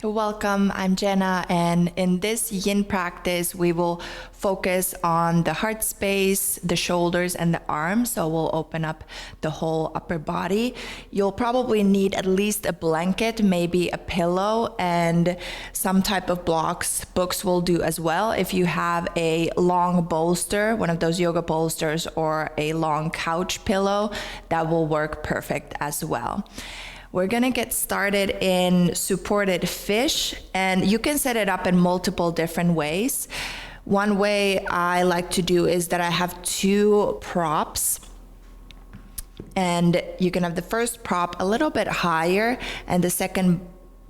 Welcome, I'm Jenna, and in this yin practice, we will focus on the heart space, the shoulders, and the arms. So we'll open up the whole upper body. You'll probably need at least a blanket, maybe a pillow, and some type of blocks. Books will do as well. If you have a long bolster, one of those yoga bolsters, or a long couch pillow, that will work perfect as well. We're gonna get started in supported fish, and you can set it up in multiple different ways. One way I like to do is that I have two props, and you can have the first prop a little bit higher and the second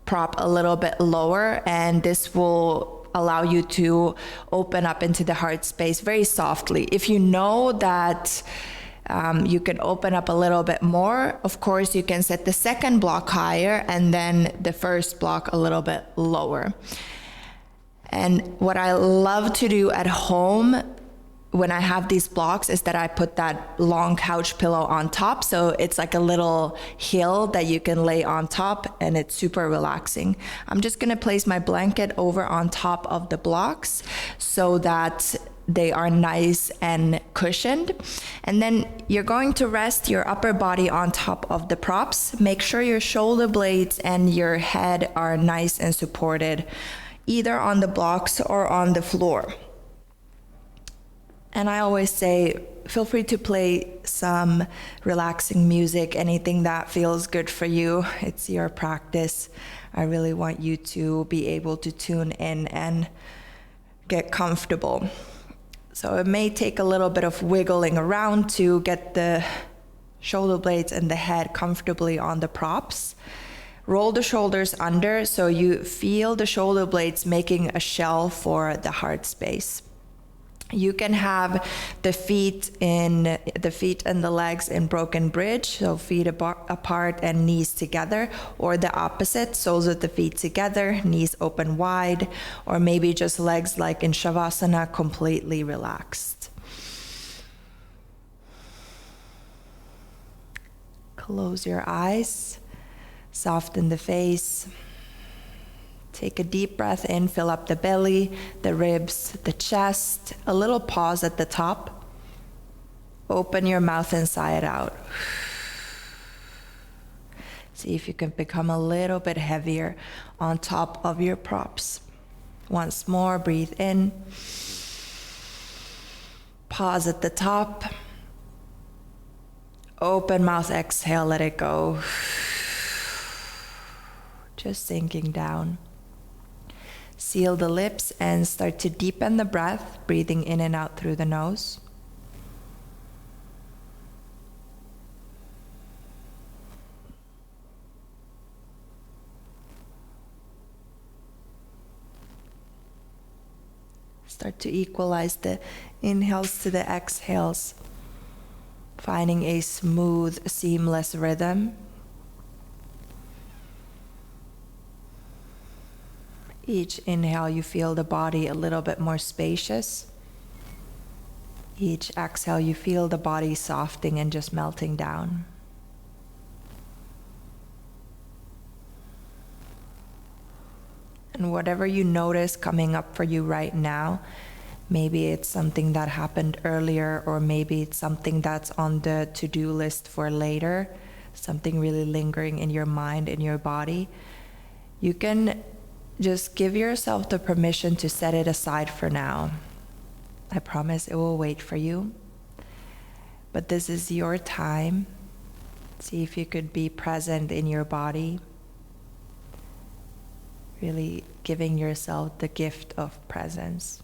prop a little bit lower, and this will allow you to open up into the heart space very softly. If you know that you can open up a little bit more. Of course, you can set the second block higher and then the first block a little bit lower. And what I love to do at home when I have these blocks is that I put that long couch pillow on top. So it's like a little hill that you can lay on top, and it's super relaxing. I'm just gonna place my blanket over on top of the blocks so that they are nice and cushioned. And then you're going to rest your upper body on top of the props. Make sure your shoulder blades and your head are nice and supported, either on the blocks or on the floor. And I always say, feel free to play some relaxing music, anything that feels good for you. It's your practice. I really want you to be able to tune in and get comfortable. So it may take a little bit of wiggling around to get the shoulder blades and the head comfortably on the props. Roll the shoulders under so you feel the shoulder blades making a shell for the heart space. You can have the feet and the legs in broken bridge, so feet apart and knees together, or the opposite, soles of the feet together, knees open wide, or maybe just legs like in Shavasana, completely relaxed. Close your eyes, soften the face. Take a deep breath in, fill up the belly, the ribs, the chest, a little pause at the top. Open your mouth and sigh it out. See if you can become a little bit heavier on top of your props. Once more, breathe in. Pause at the top. Open mouth, exhale, let it go. Just sinking down. Seal the lips and start to deepen the breath, breathing in and out through the nose. Start to equalize the inhales to the exhales, finding a smooth, seamless rhythm. Each inhale, you feel the body a little bit more spacious. Each exhale, you feel the body softening and just melting down. And whatever you notice coming up for you right now, maybe it's something that happened earlier, or maybe it's something that's on the to-do list for later, something really lingering in your mind, in your body, you can just give yourself the permission to set it aside for now. I promise it will wait for you. But this is your time. See if you could be present in your body. Really giving yourself the gift of presence.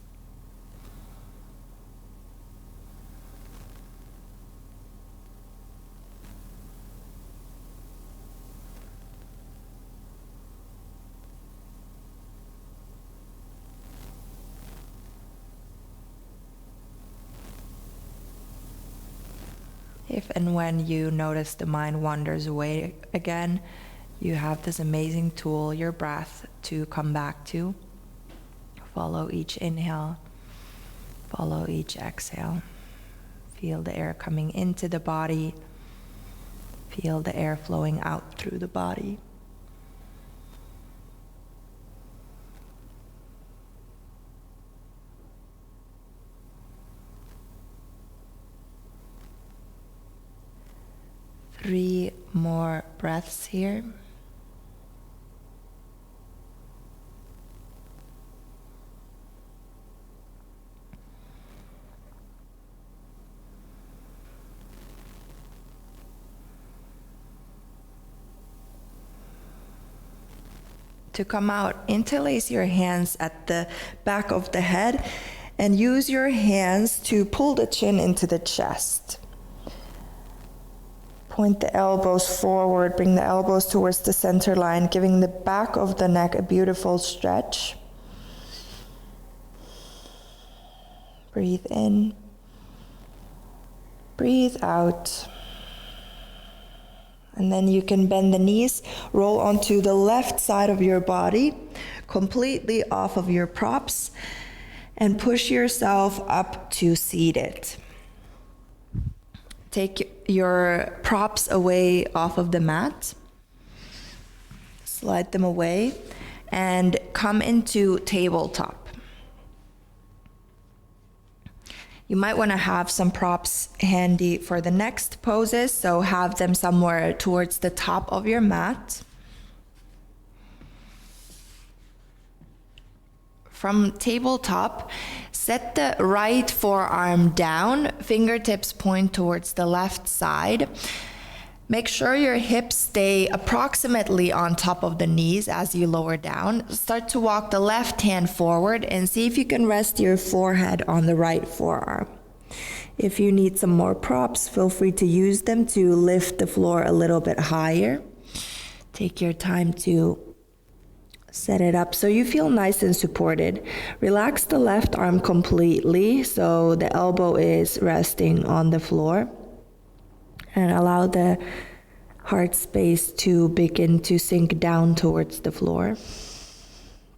If and when you notice the mind wanders away again, you have this amazing tool, your breath, to come back to. Follow each inhale, follow each exhale. Feel the air coming into the body, feel the air flowing out through the body. 3 more breaths here. To come out, interlace your hands at the back of the head and use your hands to pull the chin into the chest. Point the elbows forward, bring the elbows towards the center line, giving the back of the neck a beautiful stretch. Breathe in, breathe out. And then you can bend the knees, roll onto the left side of your body, completely off of your props, and push yourself up to seated. Take your props away off of the mat, slide them away, and come into tabletop. You might want to have some props handy for the next poses, so have them somewhere towards the top of your mat. From tabletop, set the right forearm down, fingertips point towards the left side. Make sure your hips stay approximately on top of the knees as you lower down. Start to walk the left hand forward and see if you can rest your forehead on the right forearm. If you need some more props, feel free to use them to lift the floor a little bit higher. Take your time to set it up so you feel nice and supported. Relax the left arm completely so the elbow is resting on the floor. And allow the heart space to begin to sink down towards the floor.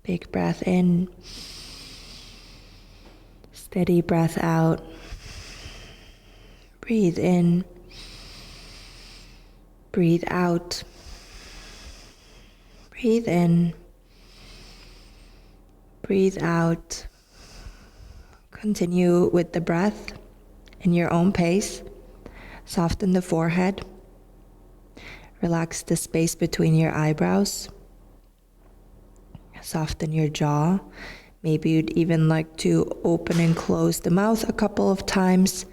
Big breath in. Steady breath out. Breathe in. Breathe out. Breathe in. Breathe out. Continue with the breath in your own pace. Soften the forehead. Relax the space between your eyebrows. Soften your jaw. Maybe you'd even like to open and close the mouth a couple of times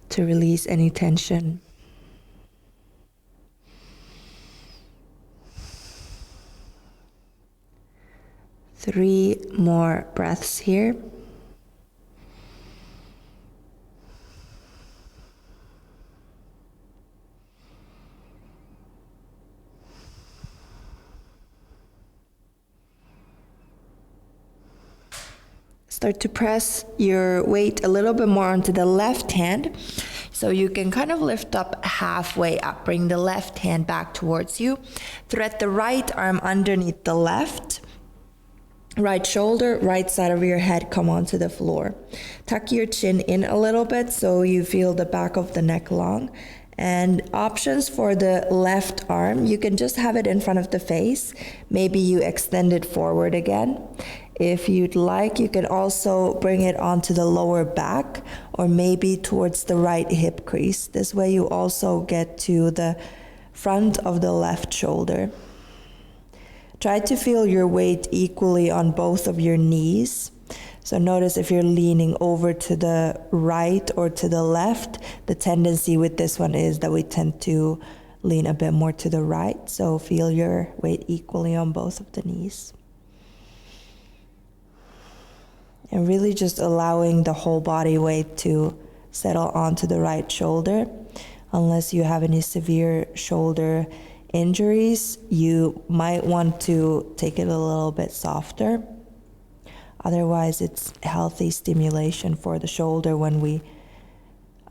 to release any tension. Three more breaths here. Start to press your weight a little bit more onto the left hand so you can kind of lift up halfway up. Bring the left hand back towards you. Thread the right arm underneath the left. Right shoulder, right side of your head come onto the floor. Tuck your chin in a little bit so you feel the back of the neck long. And options for the left arm, you can just have it in front of the face. Maybe you extend it forward again. If you'd like, you can also bring it onto the lower back or maybe towards the right hip crease. This way you also get to the front of the left shoulder. Try to feel your weight equally on both of your knees. So notice if you're leaning over to the right or to the left, the tendency with this one is that we tend to lean a bit more to the right. So feel your weight equally on both of the knees. And really just allowing the whole body weight to settle onto the right shoulder. Unless you have any severe shoulder injuries, you might want to take it a little bit softer. Otherwise, it's healthy stimulation for the shoulder when we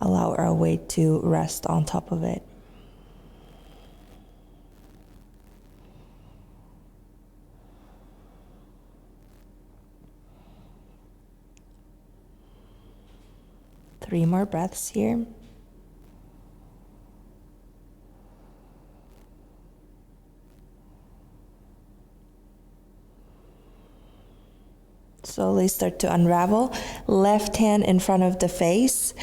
allow our weight to rest on top of it. Three more breaths here. Slowly start to unravel. Left hand in front of the face.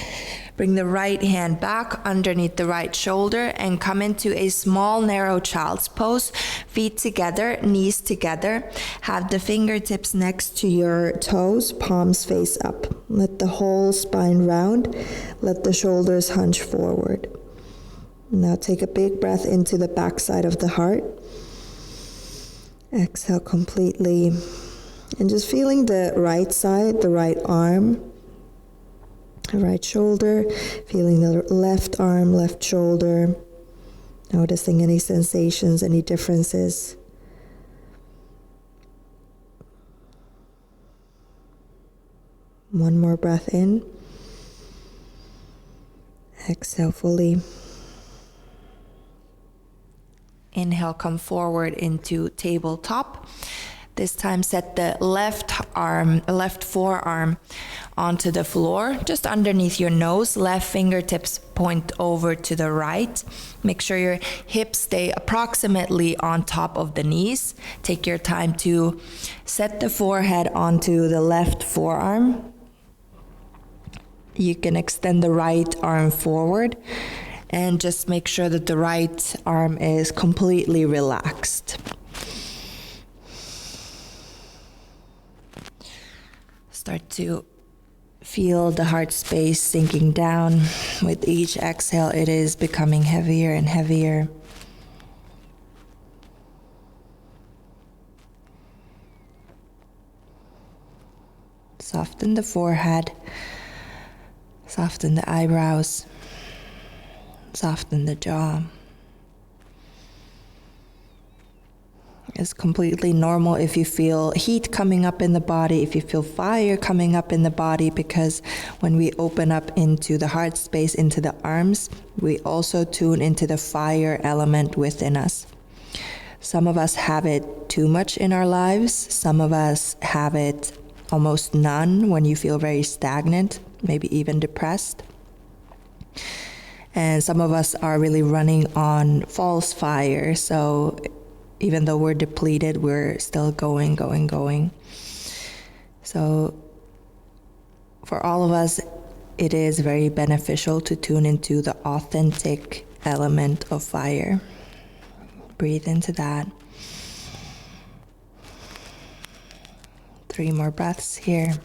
Bring the right hand back underneath the right shoulder and come into a small, narrow child's pose. Feet together, knees together. Have the fingertips next to your toes, palms face up. Let the whole spine round. Let the shoulders hunch forward. Now take a big breath into the backside of the heart. Exhale completely. And just feeling the right side, the right arm, right shoulder, feeling the left arm, left shoulder, noticing any sensations, any differences. One more breath in. Exhale fully. Inhale, come forward into tabletop. This time set the left forearm onto the floor, just underneath your nose. Left fingertips point over to the right. Make sure your hips stay approximately on top of the knees. Take your time to set the forehead onto the left forearm. You can extend the right arm forward and just make sure that the right arm is completely relaxed. Start to feel the heart space sinking down. With each exhale, it is becoming heavier and heavier. Soften the forehead, soften the eyebrows, soften the jaw. It's completely normal if you feel heat coming up in the body, if you feel fire coming up in the body, because when we open up into the heart space, into the arms, we also tune into the fire element within us. Some of us have it too much in our lives. Some of us have it almost none when you feel very stagnant, maybe even depressed. And some of us are really running on false fire. So even though we're depleted, we're still going. So for all of us, it is very beneficial to tune into the authentic element of fire. Breathe into that. 3 more breaths here.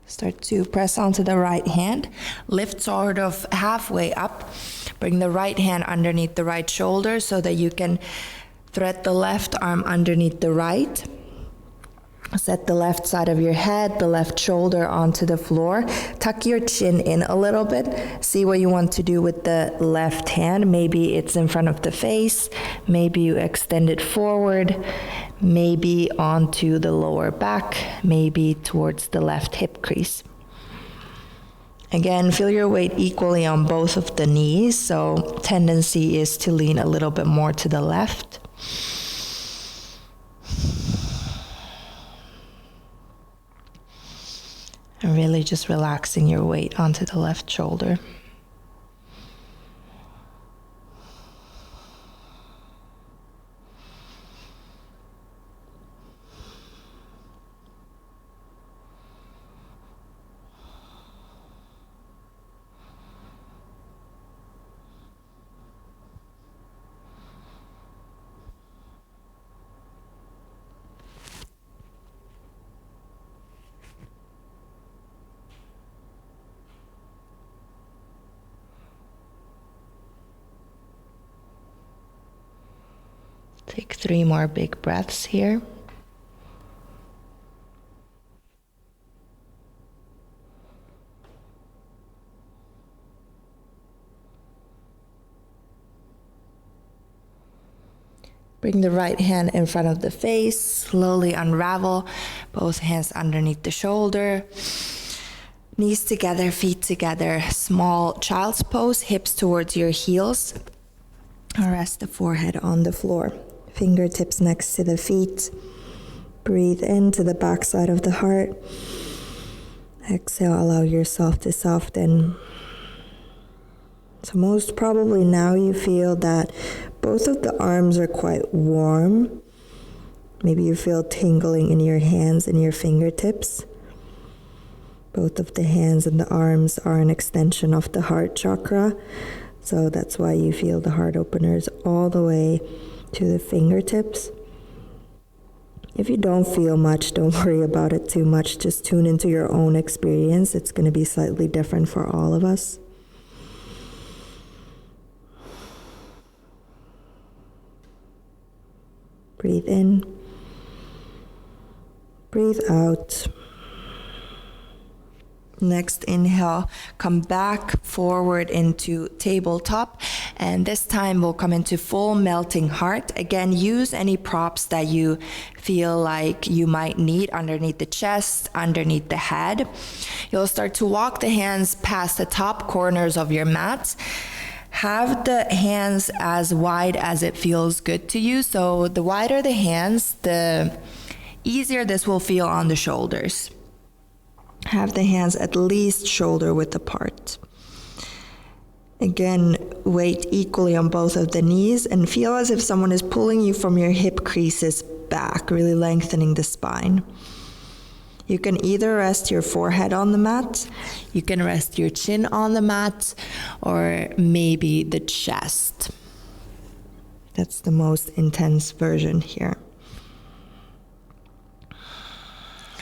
Start to press onto the right hand. Lift sort of halfway up. Bring the right hand underneath the right shoulder so that you can thread the left arm underneath the right. Set the left side of your head, the left shoulder onto the floor. Tuck your chin in a little bit. See what you want to do with the left hand. Maybe it's in front of the face. Maybe you extend it forward. Maybe onto the lower back. Maybe towards the left hip crease. Again, feel your weight equally on both of the knees. So tendency is to lean a little bit more to the left. And really just relaxing your weight onto the left shoulder. Take 3 more big breaths here. Bring the right hand in front of the face. Slowly unravel both hands underneath the shoulder. Knees together, feet together. Small child's pose, hips towards your heels. Rest the forehead on the floor. Fingertips next to the feet. Breathe into the backside of the heart. Exhale, allow yourself to soften. So most probably now you feel that both of the arms are quite warm. Maybe you feel tingling in your hands and your fingertips. Both of the hands and the arms are an extension of the heart chakra. So that's why you feel the heart openers all the way to the fingertips. If you don't feel much, don't worry about it too much. Just tune into your own experience. It's going to be slightly different for all of us. Breathe in. Breathe out. Next inhale, come back forward into tabletop, and this time we'll come into full melting heart. Again, use any props that you feel like you might need underneath the chest, underneath the head. You'll start to walk the hands past the top corners of your mat. Have the hands as wide as it feels good to you. So the wider the hands, the easier this will feel on the shoulders. Have the hands at least shoulder width apart. Again, weight equally on both of the knees and feel as if someone is pulling you from your hip creases back, really lengthening the spine. You can either rest your forehead on the mat, you can rest your chin on the mat, or maybe the chest. That's the most intense version here.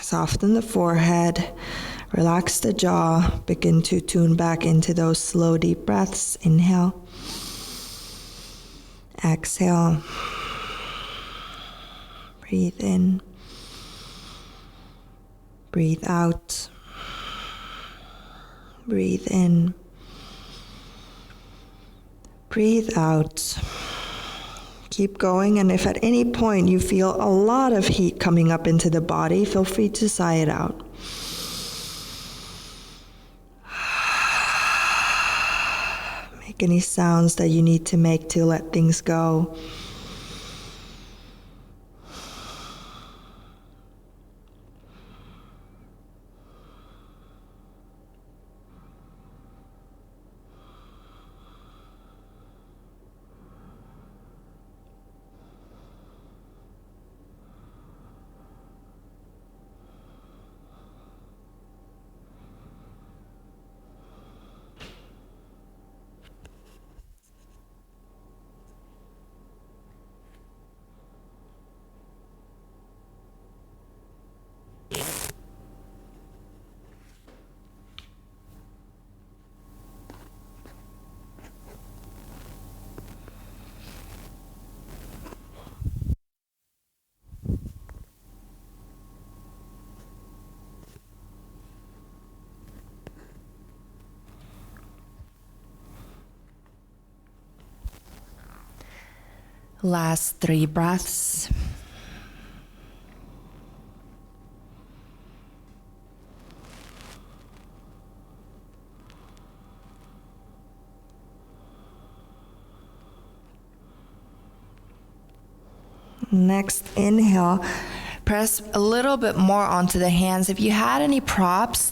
Soften the forehead, relax the jaw, begin to tune back into those slow, deep breaths. Inhale, exhale, breathe in, breathe out, breathe in, breathe out. Keep going, and if at any point you feel a lot of heat coming up into the body, feel free to sigh it out. Make any sounds that you need to make to let things go. Last 3 breaths. Next inhale, press a little bit more onto the hands. If you had any props,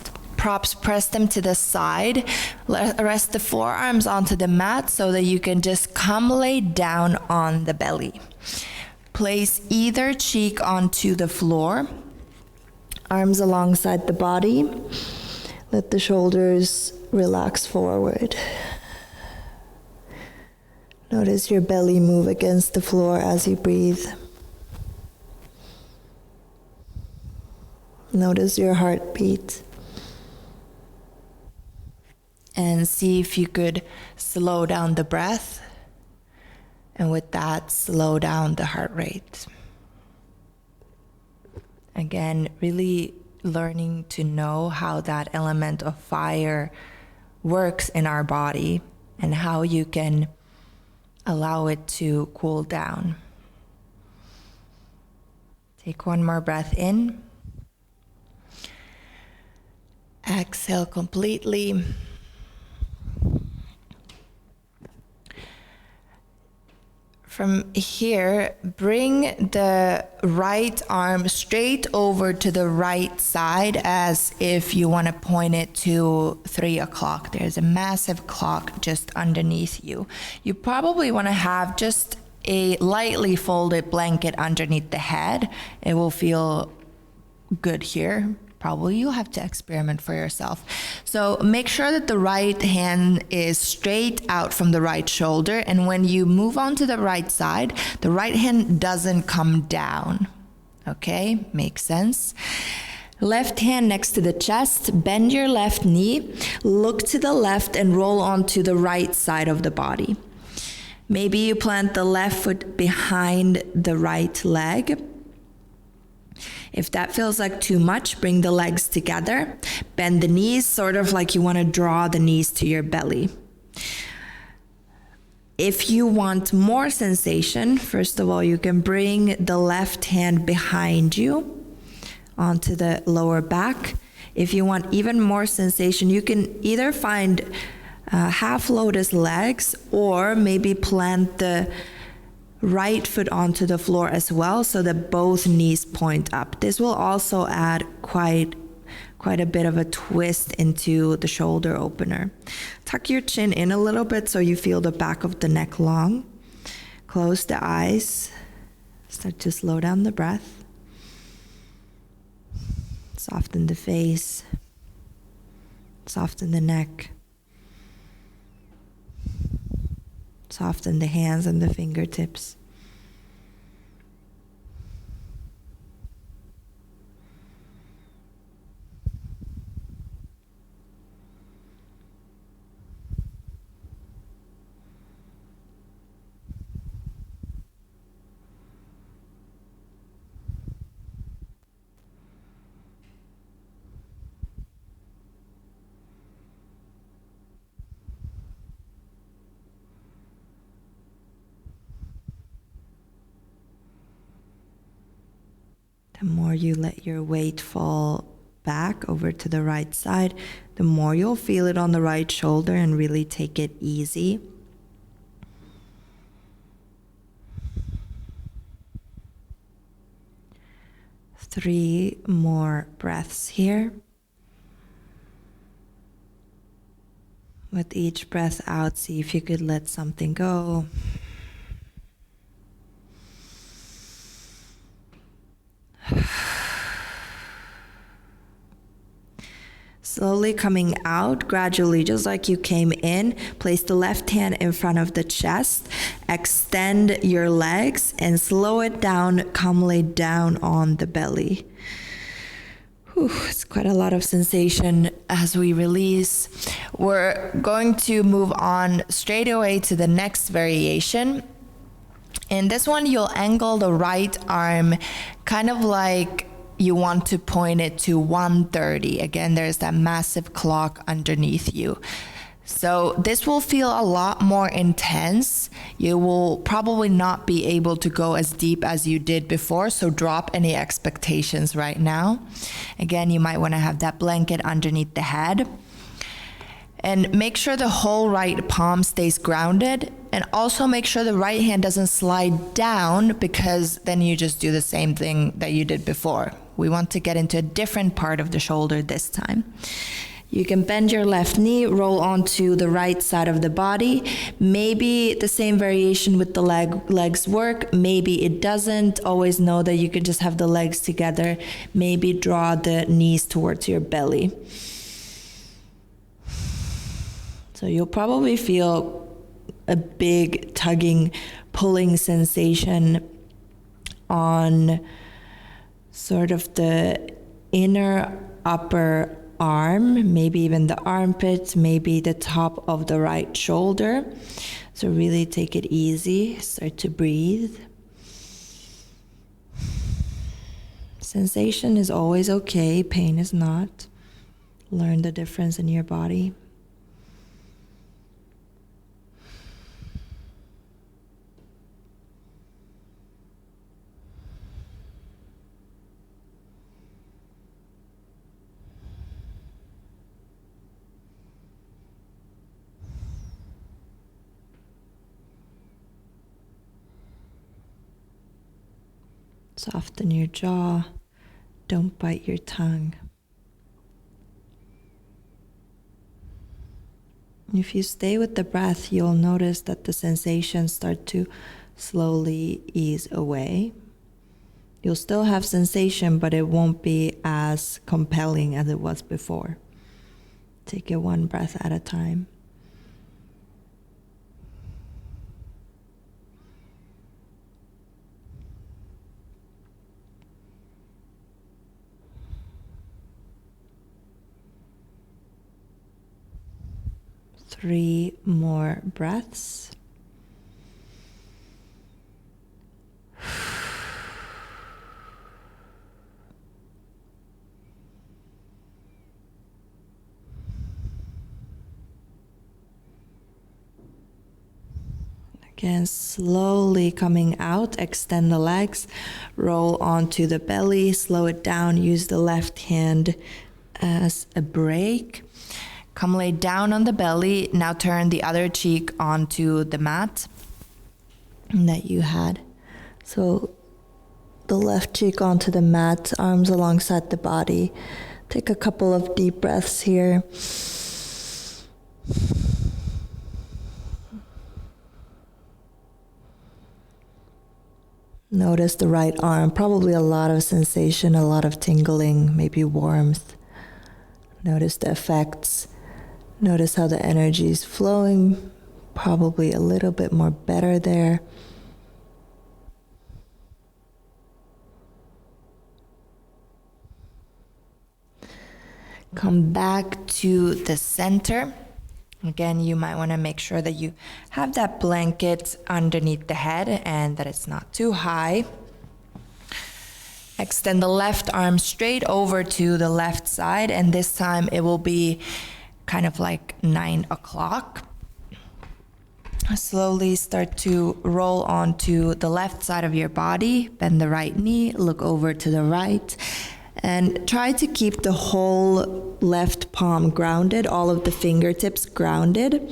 press them to the side. Rest the forearms onto the mat so that you can just come lay down on the belly. Place either cheek onto the floor, arms alongside the body. Let the shoulders relax forward. Notice your belly move against the floor as you breathe. Notice your heartbeat. And see if you could slow down the breath, and with that, slow down the heart rate. Again, really learning to know how that element of fire works in our body and how you can allow it to cool down. Take one more breath in. Exhale completely. From here, bring the right arm straight over to the right side as if you want to point it to 3 o'clock. There's a massive clock just underneath you. You probably want to have just a lightly folded blanket underneath the head. It will feel good here. Probably you'll have to experiment for yourself. So make sure that the right hand is straight out from the right shoulder, and when you move on to the right side, the right hand doesn't come down. Okay, makes sense? Left hand next to the chest, bend your left knee, look to the left and roll onto the right side of the body. Maybe you plant the left foot behind the right leg. If that feels like too much, bring the legs together. Bend the knees, sort of like you want to draw the knees to your belly. If you want more sensation, first of all, you can bring the left hand behind you onto the lower back. If you want even more sensation, you can either find half lotus legs or maybe plant the right foot onto the floor as well so that both knees point up. This will also add quite a bit of a twist into the shoulder opener. Tuck your chin in a little bit so you feel the back of the neck long. Close the eyes. Start to slow down the breath. Soften the face. Soften the neck. Soften the hands and the fingertips. The more you let your weight fall back over to the right side, the more you'll feel it on the right shoulder and really take it easy. Three more breaths here. With each breath out, see if you could let something go. Slowly coming out, gradually, just like you came in, place the left hand in front of the chest, extend your legs, and slow it down, come lay down on the belly. Whew, it's quite a lot of sensation as we release. We're going to move on straight away to the next variation. In this one, you'll angle the right arm kind of like you want to point it to 1:30. Again, there's that massive clock underneath you. So this will feel a lot more intense. You will probably not be able to go as deep as you did before, so drop any expectations right now. Again, you might want to have that blanket underneath the head. And make sure the whole right palm stays grounded, and also make sure the right hand doesn't slide down, because then you just do the same thing that you did before. We want to get into a different part of the shoulder this time. You can bend your left knee, roll onto the right side of the body. Maybe the same variation with the legs work, maybe it doesn't. Always know that you can just have the legs together. Maybe draw the knees towards your belly. So you'll probably feel a big tugging, pulling sensation on sort of the inner upper arm, maybe even the armpits, maybe the top of the right shoulder. So really take it easy, start to breathe. Sensation is always okay, pain is not. Learn the difference in your body. Soften your jaw. Don't bite your tongue. If you stay with the breath, you'll notice that the sensations start to slowly ease away. You'll still have sensation, but it won't be as compelling as it was before. Take it one breath at a time. Three more breaths. Again, slowly coming out, extend the legs, roll onto the belly, slow it down, use the left hand as a brake. Come lay down on the belly, now turn the other cheek onto the mat that you had. So the left cheek onto the mat, arms alongside the body. Take a couple of deep breaths here. Notice the right arm, probably a lot of sensation, a lot of tingling, maybe warmth. Notice the effects. Notice how the energy is flowing, probably a little bit more better there. Come back to the center. Again, you might want to make sure that you have that blanket underneath the head and that it's not too high. Extend the left arm straight over to the left side, and this time it will be kind of like 9 o'clock. Slowly start to roll onto the left side of your body, bend the right knee, look over to the right, and try to keep the whole left palm grounded, all of the fingertips grounded,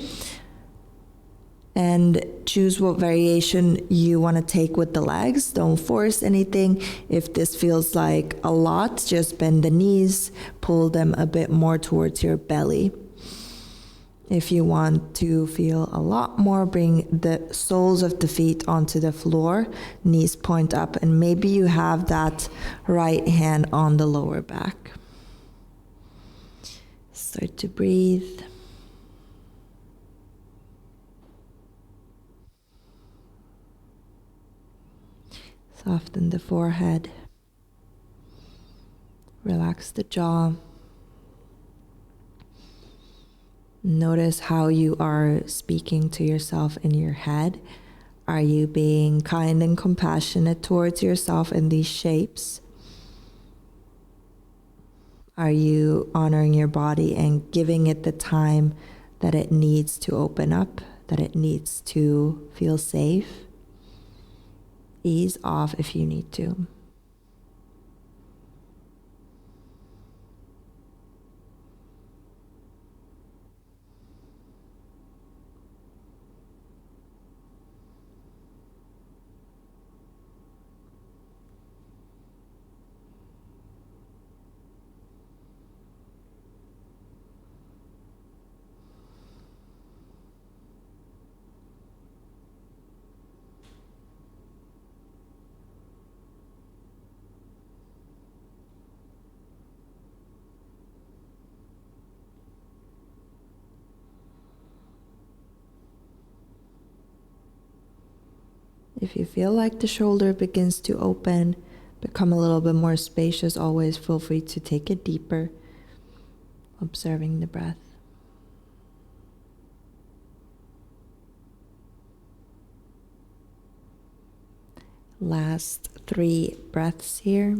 and choose what variation you want to take with the legs. Don't force anything. If this feels like a lot, just bend the knees, pull them a bit more towards your belly. If you want to feel a lot more, bring the soles of the feet onto the floor, knees point up, and maybe you have that right hand on the lower back. Start to breathe. Soften the forehead. Relax the jaw. Notice how you are speaking to yourself in your head. Are you being kind and compassionate towards yourself in these shapes? Are you honoring your body and giving it the time that it needs to open up, that it needs to feel safe? Ease off if you need to. If you feel like the shoulder begins to open, become a little bit more spacious, always feel free to take it deeper, observing the breath. Last 3 breaths here.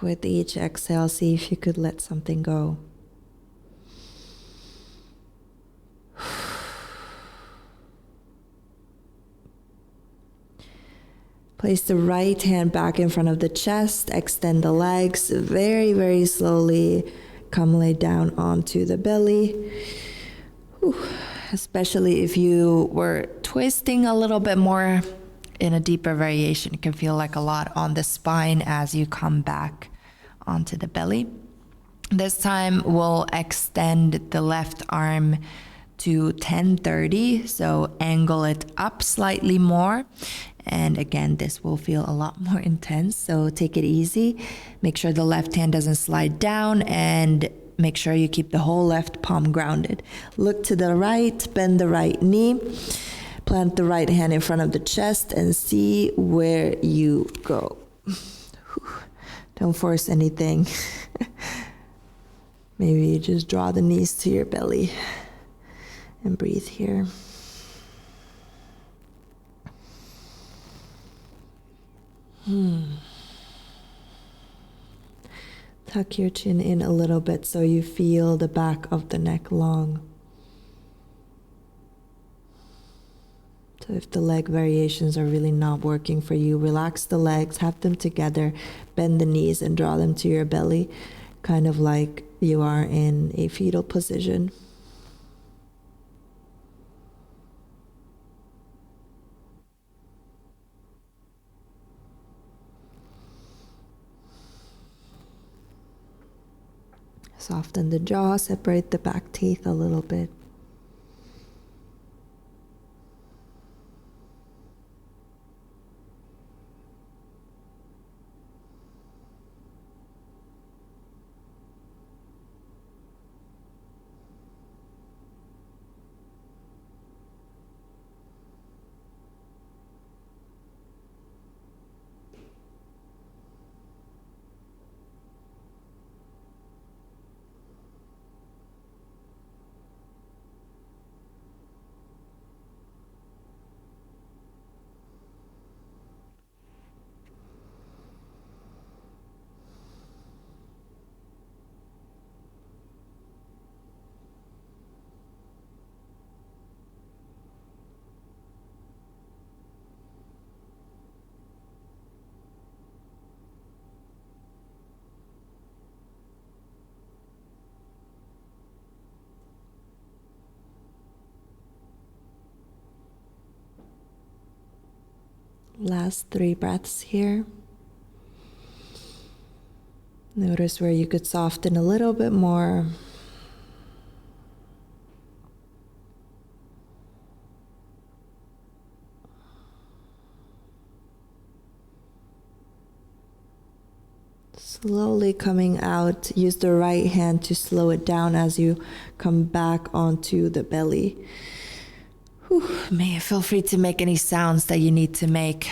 With each exhale, see if you could let something go. Place the right hand back in front of the chest, extend the legs very, very slowly. Come lay down onto the belly. especially if you were twisting a little bit more in a deeper variation. It can feel like a lot on the spine as you come back onto the belly. This time we'll extend the left arm to 1030, so angle it up slightly more. And again, this will feel a lot more intense, so take it easy. Make sure the left hand doesn't slide down, and make sure you keep the whole left palm grounded. Look to the right, bend the right knee, plant the right hand in front of the chest, and see where you go. Don't force anything. Maybe you just draw the knees to your belly and breathe here. Tuck your chin in a little bit so you feel the back of the neck long. So if the leg variations are really not working for you, relax the legs, have them together, bend the knees and draw them to your belly, kind of like you are in a fetal position. Soften the jaw, separate the back teeth a little bit. Last 3 breaths here. Notice where you could soften a little bit more. Slowly coming out, use the right hand to slow it down as you come back onto the belly. Feel free to make any sounds that you need to make.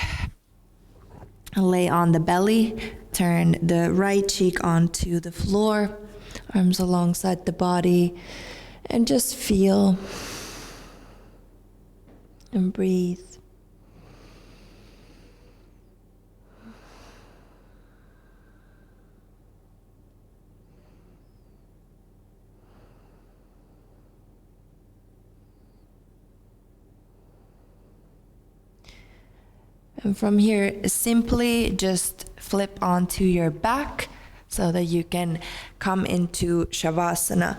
Lay on the belly, turn the right cheek onto the floor, arms alongside the body, and just feel and breathe. And from here, simply just flip onto your back so that you can come into Shavasana.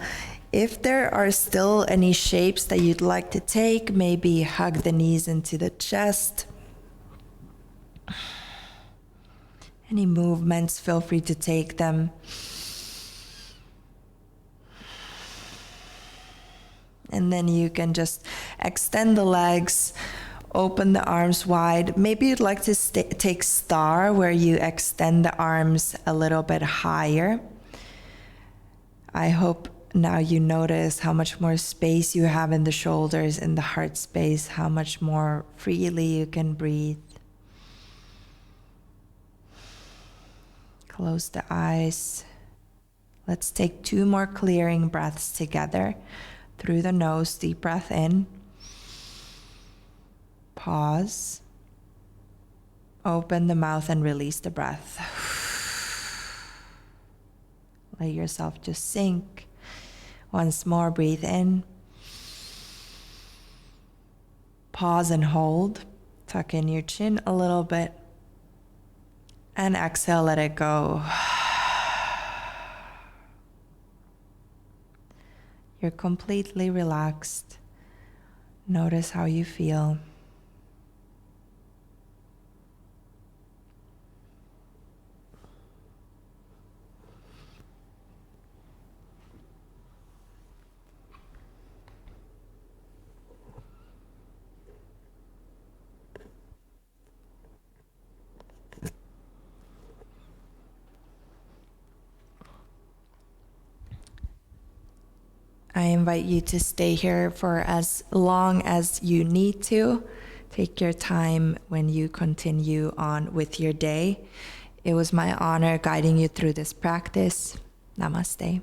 If there are still any shapes that you'd like to take, maybe hug the knees into the chest. Any movements, feel free to take them. And then you can just extend the legs, open the arms wide. Maybe you'd like to take star, where you extend the arms a little bit higher. I hope now you notice how much more space you have in the shoulders, in the heart space, how much more freely you can breathe. Close the eyes. Let's take 2 more clearing breaths together. Through the nose, deep breath in. Pause. Open the mouth and release the breath. Let yourself just sink. Once more, breathe in. Pause and hold. Tuck in your chin a little bit. And exhale, let it go. You're completely relaxed. Notice how you feel. I invite you to stay here for as long as you need to. Take your time when you continue on with your day. It was my honor guiding you through this practice. Namaste.